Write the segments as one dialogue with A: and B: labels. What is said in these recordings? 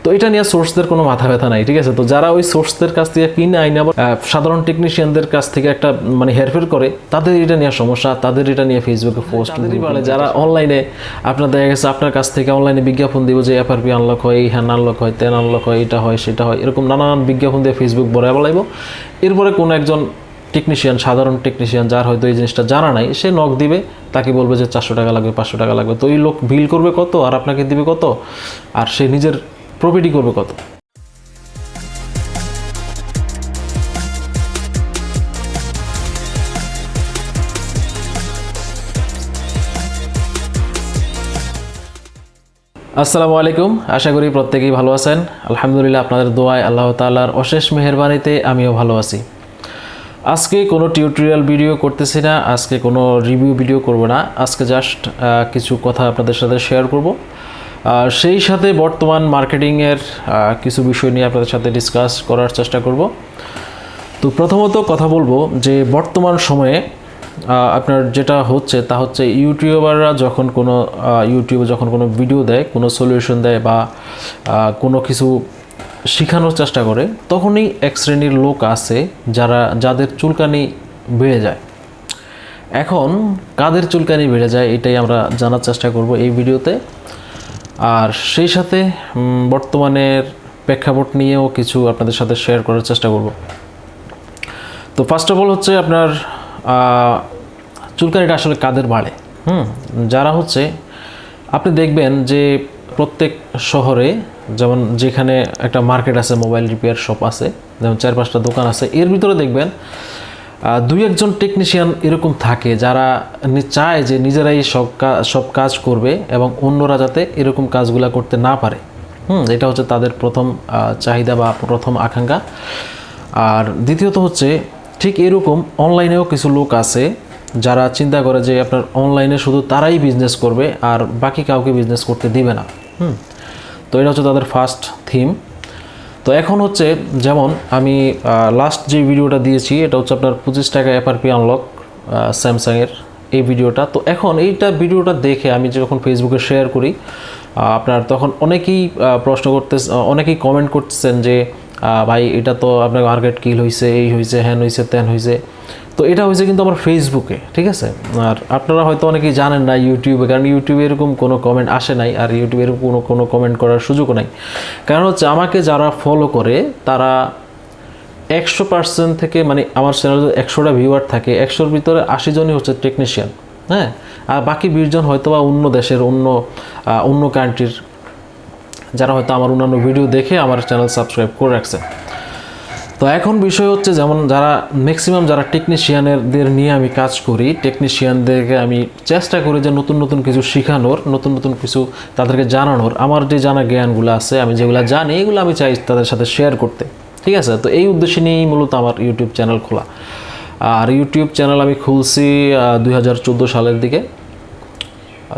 A: তো এটা নিয়ে সোর্সদের কোনো মাথা ব্যথা নাই, ঠিক আছে। তো যারা ওই সোর্সদের কাছ থেকে কিনে আইনে আবার সাধারণ টেকনিশিয়ানদের কাছ থেকে একটা মানে হেরফের করে, তাদের এটা নিয়ে সমস্যা, তাদের এটা নিয়ে ফেসবুকে পোস্ট বলে। যারা অনলাইনে আপনার দেখা গেছে আপনার কাছ থেকে অনলাইনে বিজ্ঞাপন দিব যে এফআরপি আনলক হয়, এই হ্যান আনলক হয়, তেন আনলক হয়, এটা হয় সেটা হয়, এরকম নানান বিজ্ঞাপন দিয়ে ফেসবুক বড় বলাইব। এরপরে কোনো একজন টেকনিশিয়ান, সাধারণ টেকনিশিয়ান যার হয়তো এই জিনিসটা জানা নাই, সে নক দিবে, তাকে বলবে যে 400 টাকা লাগবে, 500 টাকা লাগবে। তো ওই লোক বিল করবে কত আর আপনাকে দিবে কত, আর সে নিজের প্রফিটই করবে কত। আসসালামু আলাইকুম, আশা করি প্রত্যেকেই ভালো আছেন। আলহামদুলিল্লাহ, আপনাদের দোয়ায়, আল্লাহ তাআলার অশেষ মেহেরবানিতে আমিও ভালো আছি। আজকে কোনো টিউটোরিয়াল ভিডিও করতেছি না, আজকে কোনো রিভিউ ভিডিও করব না। আজকে জাস্ট কিছু কথা আপনাদের সাথে শেয়ার করব, আর সেই সাথে বর্তমান মার্কেটিংয়ের কিছু বিষয় নিয়ে আপনাদের সাথে ডিসকাস করার চেষ্টা করব। তো প্রথমত কথা বলবো যে বর্তমান সময়ে আপনার যেটা হচ্ছে তা হচ্ছে ইউটিউবাররা যখন ইউটিউবে যখন কোনো ভিডিও দেয়, কোনো সলিউশন দেয় বা কোনো কিছু শেখানোর চেষ্টা করে, তখনই এক শ্রেণীর লোক আছে যাদের চুলকানি বেড়ে যায়। এখন কাদের চুলকানি বেড়ে যায় এটাই আমরা জানার চেষ্টা করব এই ভিডিওতে, আর সেই সাথে বর্তমানের প্রেক্ষাপট নিয়েও কিছু আপনাদের সাথে শেয়ার করার চেষ্টা করব। তো ফার্স্ট অফ অল হচ্ছে আপনার চুলকানিটা আসলে কাদের বাড়ে? যারা হচ্ছে আপনি দেখবেন যে প্রত্যেক শহরে যেমন যেখানে একটা মার্কেট আছে, মোবাইল রিপেয়ার শপ আছে, যেমন 4-5টা দোকান আছে, এর ভিতরে দেখবেন 2-1জন টেকনিশিয়ান এরকম থাকে যারা চায় যে নিজেরাই সব কাজ করবে এবং অন্যরা যাতে এরকম কাজগুলো করতে না পারে। এটা হচ্ছে তাদের প্রথম চাহিদা বা প্রথম আকাঙ্ক্ষা। আর দ্বিতীয়ত হচ্ছে ঠিক এরকম অনলাইনেও কিছু লোক আছে যারা চিন্তা করে যে আপনার অনলাইনে শুধু তারাই বিজনেস করবে আর বাকি কাউকে বিজনেস করতে দিবে না। তো এটা হচ্ছে তাদের ফার্স্ট থিম। তো এখন হচ্ছে যেমন আমি লাস্ট যে ভিডিওটা দিয়েছি, এটা হচ্ছে আপনার 25 টাকা এফআরপি আনলক স্যামসাংয়ের এই ভিডিওটা। তো এখন এইটা ভিডিওটা দেখে আমি যখন ফেসবুকে শেয়ার করি, আপনার তখন অনেকেই প্রশ্ন করতেছে, অনেকেই কমেন্ট করতেছেন যে ভাই এটা তো আপনার মার্কেট কিল হয়েছে, এই হয়েছে, হ্যান হয়েছে, ত্যান হয়েছে। তো এটা হয়েছে কিন্তু আমার ফেসবুকে, ঠিক আছে। আর আপনারা হয়তো অনেকেই জানেন না ইউটিউবে, কারণ ইউটিউবে এরকম কোনো কমেন্ট আসে নাই, আর ইউটিউবে এরকম কোনো কমেন্ট করার সুযোগও নাই। কারণ হচ্ছে আমাকে যারা ফলো করে তারা 100% থেকে, মানে আমার চ্যানেলে 100টা ভিউয়ার থাকে, 100-র ভিতরে 80 জনই হচ্ছে টেকনিশিয়ান, হ্যাঁ। আর বাকি 20 জন হয়তো বা অন্য দেশের অন্য কান্ট্রির, যারা হয়তো আমার অন্যান্য ভিডিও দেখে আমার চ্যানেল সাবস্ক্রাইব করে রাখছে। তো এখন বিষয় হচ্ছে যেমন যারা ম্যাক্সিমাম যারা টেকনিশিয়ানদের নিয়ে আমি কাজ করি, টেকনিশিয়ানদেরকে আমি চেষ্টা করি যে নতুন নতুন কিছু শেখানোর, নতুন নতুন কিছু তাদেরকে জানানোর। আমার যে জানা জ্ঞানগুলো আছে, আমি যেগুলো জানি এগুলো আমি চাই তাদের সাথে শেয়ার করতে, ঠিক আছে। তো এই উদ্দেশ্যে নিয়েই মূলত আমার ইউটিউব চ্যানেল খোলা। আর ইউটিউব চ্যানেল আমি খুলছি 2014 সালের দিকে,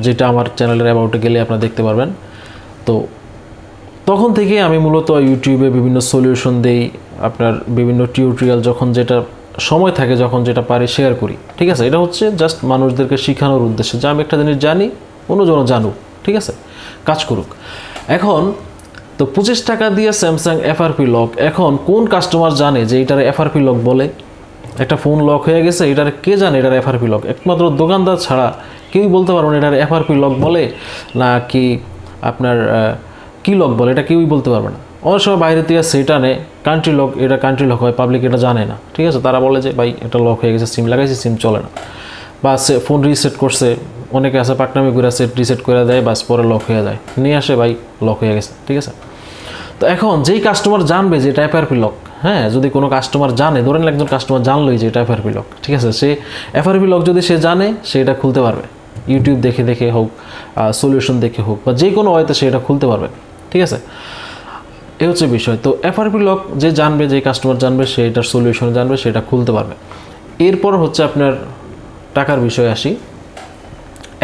A: যেটা আমার চ্যানেলের অ্যাবাউটে গেলে আপনারা দেখতে পারবেন। তো তখন থেকে আমি মূলত ইউটিউবে বিভিন্ন সলিউশন দেই, আপনার বিভিন্ন টিউটোরিয়াল যখন যেটা সময় থাকে, যখন যেটা পারি শেয়ার করি, ঠিক আছে। এটা হচ্ছে জাস্ট মানুষদেরকে শেখানোর উদ্দেশ্যে যে আমি একটা জিনিস জানি, অন্যজন জানুক, ঠিক আছে, কাজ করুক। এখন তো 25 টাকা দিয়ে স্যামসাং এফআরপি লক, এখন কোন কাস্টমার জানে যে এটার এফআরপি লক বলে? একটা ফোন লক হয়ে গেছে, এটার কে জানে এটার এফআরপি লক? একমাত্র দোকানদার ছাড়া কেউই বলতে পারবে না এটার এফআরপি লক বলে না কি আপনার কি লক বলে, এটা কেউই বলতে পারবে না। অনেক সময় বাইরে থেকে সেটা নেয় কান্ট্রি লক, এটা কান্ট্রি লক হয়, পাবলিক এটা জানে না, ঠিক আছে। তারা বলে যে ভাই এটা লক হয়ে গেছে, সিম লাগাইছে, সিম চলে না, বা ফোন রিসেট করছে, অনেকে আছে পাকনামি করে সেট রিসেট করে দেয়, বাস পরে লক হয়ে যায়, নিয়ে আসে ভাই লক হয়ে গেছে, ঠিক আছে। তো এখন যেই কাস্টমার জানবে যে এটা এফআরপি লক, হ্যাঁ, যদি কোনো কাস্টমার জানে, ধরেন একজন কাস্টমার জানলোই যে এটা এফআরপি লক, ঠিক আছে, সে এফআরপি লক যদি সে জানে, সে এটা খুলতে পারবে, ইউটিউব দেখে দেখে হোক, সলিউশন দেখে হোক, বা যে কোনো ওয়েতে সে এটা খুলতে পারবে, ঠিক আছে। এই হচ্ছে বিষয়। তো এফআরপি লক যে জানবে, যে কাস্টমার জানবে, সে এটার সলিউশন জানবে, সেটা খুলতে পারবে। এরপর হচ্ছে আপনার টাকার বিষয়ে আসি।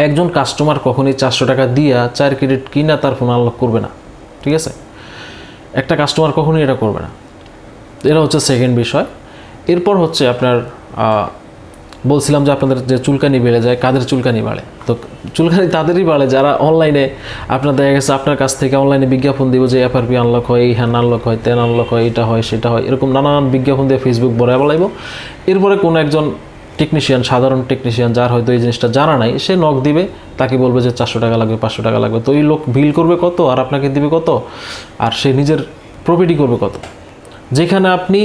A: একজন কাস্টমার কখনই 400 টাকা দিয়া 4 ক্রেডিট কিনা তার ফোন আনলক করবে না, ঠিক আছে। একটা কাস্টমার কখনই এটা করবে না। এটা হচ্ছে সেকেন্ড বিষয়। এরপর হচ্ছে আপনার বলছিলাম যে আপনাদের যে চুলকানি বেড়ে যায়, কাদের চুলকানি বাড়ে? তো চুলকানি তাদেরই বাড়ে যারা অনলাইনে, আপনার দেখা গেছে আপনার কাছ থেকে অনলাইনে বিজ্ঞাপন দিব যে এফআরপি আনলক হয়, এই হ্যান্ড আনলক হয়, তেন আনলক হয়, এটা হয় সেটা হয়, এরকম নানান বিজ্ঞাপন দিয়ে ফেসবুক ভরে বলাইব। এরপরে কোনো একজন টেকনিশিয়ান, সাধারণ টেকনিশিয়ান যার হয়তো এই জিনিসটা জানা নাই, সে নক দিবে, তাকে বলবে যে 400 টাকা লাগবে, 500 টাকা লাগবে। তো এই লোক বিল করবে কত আর আপনাকে দিবে কত, আর সে নিজের প্রফিটই করবে কত? যেখানে আপনি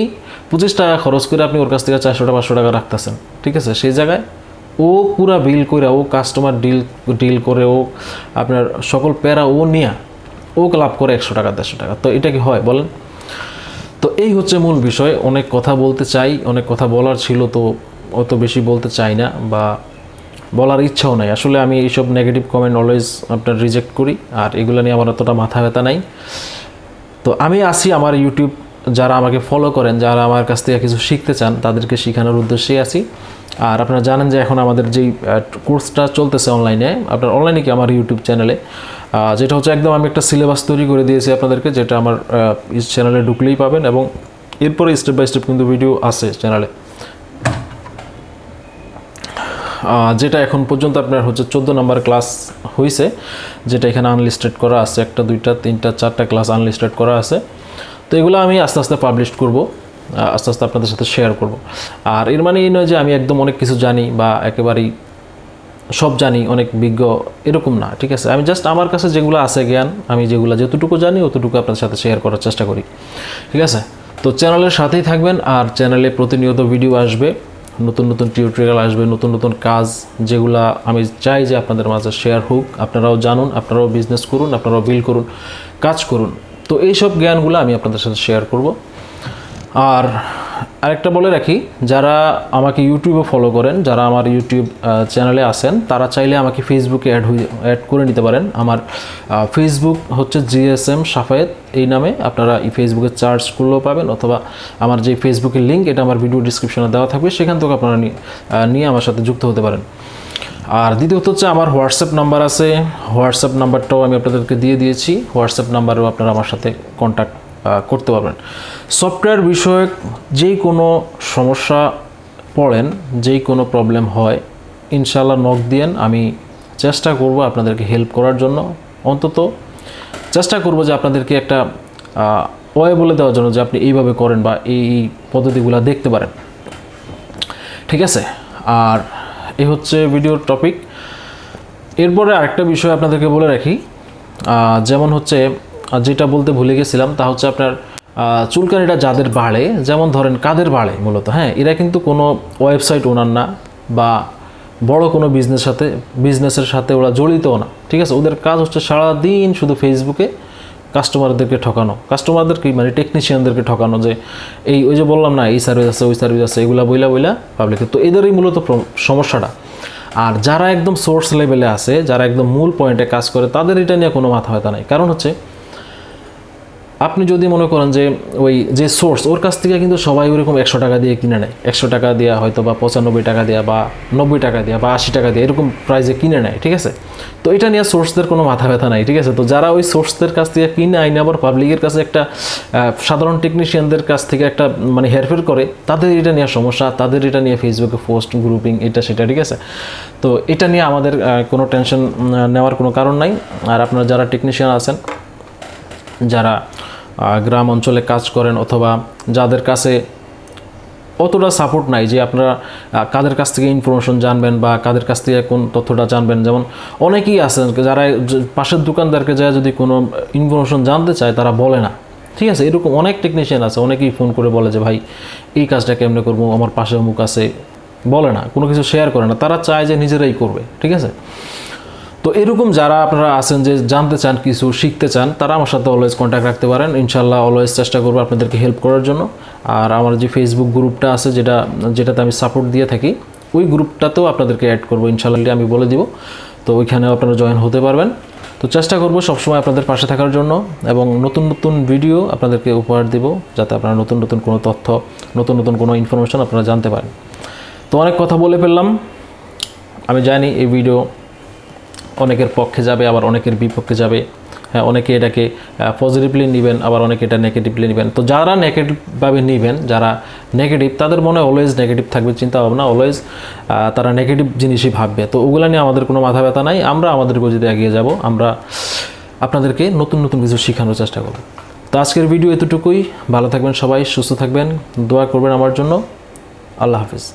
A: 25 টাকা খরচ করে আপনি ওর কাছ থেকে 400-500 টাকা রাখতেছেন, ঠিক আছে, সেই জায়গায় ও পুরা বিল করে, ও কাস্টমার ডিল করে, ও আপনার সকল প্যারা ও নিয়া ও লাভ করে 100 টাকা 150 টাকা। তো এটা কি হয় বলেন? তো এই হচ্ছে মূল বিষয়। অনেক কথা বলতে চাই, অনেক কথা বলার ছিল, তো অত বেশি বলতে চাই না বা বলার ইচ্ছাও নাই। আসলে আমি এইসব নেগেটিভ কমেন্ট অলওয়েজ আপনার রিজেক্ট করি, আর এগুলো নিয়ে আমার অতটা মাথা ব্যথা নাই। তো আমি আসি আমার ইউটিউব, যারা আমাকে ফলো করেন, যারা আমার কাছ থেকে কিছু শিখতে চান, তাদেরকে শেখানোর উদ্দেশ্যেই আছি। আর আপনারা জানেন যে এখন আমাদের যেই কোর্সটা চলতেছে অনলাইনে, আপনার অনলাইনে কি আমার ইউটিউব চ্যানেলে, যেটা হচ্ছে একদম আমি একটা সিলেবাস তৈরি করে দিয়েছি আপনাদেরকে, যেটা আমার চ্যানেলে ঢুকলেই পাবেন, এবং এরপরে স্টেপ বাই স্টেপ কিন্তু ভিডিও আছে চ্যানেলে, যেটা এখন পর্যন্ত আপনার হচ্ছে 14 নম্বর ক্লাস হয়েছে, যেটা এখানে আনলিস্টেড করা আছে, 1টা 2টা 3টা 4টা ক্লাস আনলিস্টেড করা আছে। তো এগুলো আমি আস্তে আস্তে পাবলিশ করব, আস্তে আস্তে আপনাদের সাথে শেয়ার করব। আর এর মানে এই নয় যে আমি একদম অনেক কিছু জানি বা একেবারেই সব জানি, অনেক বিজ্ঞ, এরকম না, ঠিক আছে। আমি জাস্ট আমার কাছে যেগুলো আছে জ্ঞান, আমি যেগুলো যতটুকু জানি অতটুকু আপনাদের সাথে শেয়ার করার চেষ্টা করি, ঠিক আছে। তো চ্যানেলের সাথেই থাকবেন, আর চ্যানেলে প্রতিনিয়ত ভিডিও আসবে, নতুন নতুন টিউটোরিয়াল আসবে, নতুন নতুন কাজ, যেগুলা আমি চাই যে আপনাদের মাঝে শেয়ার হোক, আপনারাও জানুন, আপনারাও বিজনেস করুন, আপনারাও বিল করুন, কাজ করুন। তো এইসব জ্ঞানগুলো আমি আপনাদের সাথে শেয়ার করব। আর আরেকটা বলে রাখি, যারা আমাকে ইউটিউবে ফলো করেন, যারা আমার ইউটিউব চ্যানেলে আছেন, তারা চাইলে আমাকে ফেসবুকে অ্যাড করে নিতে পারেন। আমার ফেসবুক হচ্ছে GSM সাফায়েত, এই নামে আপনারা এই ফেসবুকে সার্চ করলেও পাবেন, অথবা আমার যে ফেসবুকের লিঙ্ক, এটা আমার ভিডিও ডিসক্রিপশনে দেওয়া থাকবে, সেখান থেকে আপনারা নিয়ে আমার সাথে যুক্ত হতে পারেন। আর দ্বিতীয়ত হচ্ছে আমার হোয়াটসঅ্যাপ নাম্বার আছে, হোয়াটসঅ্যাপ নাম্বারটাও আমি আপনাদেরকে দিয়ে দিয়েছি, হোয়াটসঅ্যাপ নাম্বারেও আপনারা আমার সাথে কন্ট্যাক্ট করতে পারবেন। সফটওয়্যার বিষয়ক যেই কোনো সমস্যা পড়েন, যেই কোনো প্রবলেম হয়, ইনশাআল্লাহ নক দিয়েন, আমি চেষ্টা করব আপনাদেরকে হেল্প করার জন্য। অন্তত চেষ্টা করব যে আপনাদেরকে একটা ওয়ে বলে দেওয়ার জন্য, যে আপনি এইভাবে করেন বা এই পদ্ধতিগুলো দেখতে পারেন, ঠিক আছে। আর এই হচ্ছে ভিডিওর টপিক। এরপরে আরেকটা বিষয় আপনাদেরকে বলে রাখি, যেমন হচ্ছে যেটা বলতে ভুলে গেছিলাম, তা হচ্ছে আপনার চুলকানিটা যাদের বাড়ে, যেমন ধরেন কাদের বাড়ে মূলত, হ্যাঁ, এরা কিন্তু কোনো ওয়েবসাইট ওনার না, বা বড় কোনো বিজনেসের সাথে ওরা জড়িতও না, ঠিক আছে। ওদের কাজ হচ্ছে সারাদিন শুধু ফেসবুকে কাস্টমারদেরকে ঠকানো, কাস্টমারদেরকে মানে টেকনিশিয়ানদেরকে ঠকানো, যে ওই যে বললাম না, এই সার্ভিস আছে, ওই সার্ভিস আছে, এগুলা বইলা পাবলিকে। তো এদেরই মূলত সমস্যাটা। আর যারা একদম সোর্স লেভেলে আছে, যারা একদম মূল পয়েন্টে কাজ করে, তাদের এটা নিয়ে কোনো মাথা ব্যথা নাই। কারণ হচ্ছে আপনি যদি মনে করেন যে ওই যে সোর্স, ওর কাছ থেকে কিন্তু সবাই ওরকম 100 টাকা দিয়ে কিনে নেয়, 100 টাকা দেওয়া হয়তো বা 95 টাকা দেওয়া বা 90 টাকা দেওয়া বা 80 টাকা দিয়ে এরকম প্রাইসে কিনে নেয়, ঠিক আছে। তো এটা নিয়ে সোর্সদের কোনো মাথা ব্যথা নাই, ঠিক আছে। তো যারা ওই সোর্সদের কাছ থেকে কিনে আইনে আবার পাবলিকের কাছে একটা সাধারণ টেকনিশিয়ানদের কাছ থেকে একটা মানে হেরফের করে, তাদের এটা নিয়ে সমস্যা, তাদের এটা নিয়ে ফেসবুকে পোস্ট, গ্রুপিং, এটা সেটা, ঠিক আছে। তো এটা নিয়ে আমাদের কোনো টেনশন নেওয়ার কোনো কারণ নাই। আর আপনারা যারা টেকনিশিয়ান আছেন, যারা গ্রাম অঞ্চলে কাজ করেন, অথবা যাদের কাছে অতটা সাপোর্ট নাই যে আপনারা কাদের কাছ থেকে ইনফরমেশন জানবেন বা কাদের কাছ থেকে কোন তথ্যটা জানবেন, যেমন অনেকেই আছেন যারা পাশের দোকানদারকে যায় যদি কোনো ইনফরমেশন জানতে চায়, তারা বলে না, ঠিক আছে। এরকম অনেক টেকনিশিয়ান আছে, অনেকেই ফোন করে বলে যে ভাই এই কাজটা কেমনে করবো, আমার পাশে অমুক আছে, বলে না, কোনো কিছু শেয়ার করে না, তারা চায় যে নিজেরাই করবে, ঠিক আছে। তো এরকম যারা আপনারা আছেন যে জানতে চান, কিছু শিখতে চান, তারা আমার সাথে অলওয়েজ কন্ট্যাক্ট রাখতে পারেন। ইনশাল্লাহ অলওয়েজ চেষ্টা করবো আপনাদেরকে হেল্প করার জন্য। আর আমার যে ফেসবুক গ্রুপটা আছে, যেটাতে আমি সাপোর্ট দিয়ে থাকি, ওই গ্রুপটাতেও আপনাদেরকে অ্যাড করবো ইনশাল্লাহ, আমি বলে দিব। তো ওইখানেও আপনারা জয়েন হতে পারবেন। তো চেষ্টা করবো সবসময় আপনাদের পাশে থাকার জন্য, এবং নতুন নতুন ভিডিও আপনাদেরকে উপহার দিব, যাতে আপনারা নতুন নতুন কোনো তথ্য, নতুন নতুন কোনো ইনফরমেশন আপনারা জানতে পারেন। তো অনেক কথা বলে ফেললাম, আমি জানি এই ভিডিও অনেকের পক্ষে যাবে, আবার অনেকের বিপক্ষে যাবে। হ্যাঁ, অনেকে এটাকে পজিটিভলি নেবেন, আবার অনেকে এটা নেগেটিভলি নেবেন। তো যারা নেগেটিভভাবে নেবেন, যারা নেগেটিভ, তাদের মনে অলওয়েজ নেগেটিভ থাকবে, চিন্তা ভাবনা অলওয়েজ তারা নেগেটিভ জিনিসই ভাববে। তো ওগুলো নিয়ে আমাদের কোনো মাথা ব্যথা নাই, আমরা আমাদের গতিতে এগিয়ে যাব, আমরা আপনাদেরকে নতুন নতুন কিছু শেখানোর চেষ্টা করব। তো আজকের ভিডিও এতটুকুই। ভালো থাকবেন সবাই, সুস্থ থাকবেন, দোয়া করবেন আমার জন্য। আল্লাহ হাফিজ।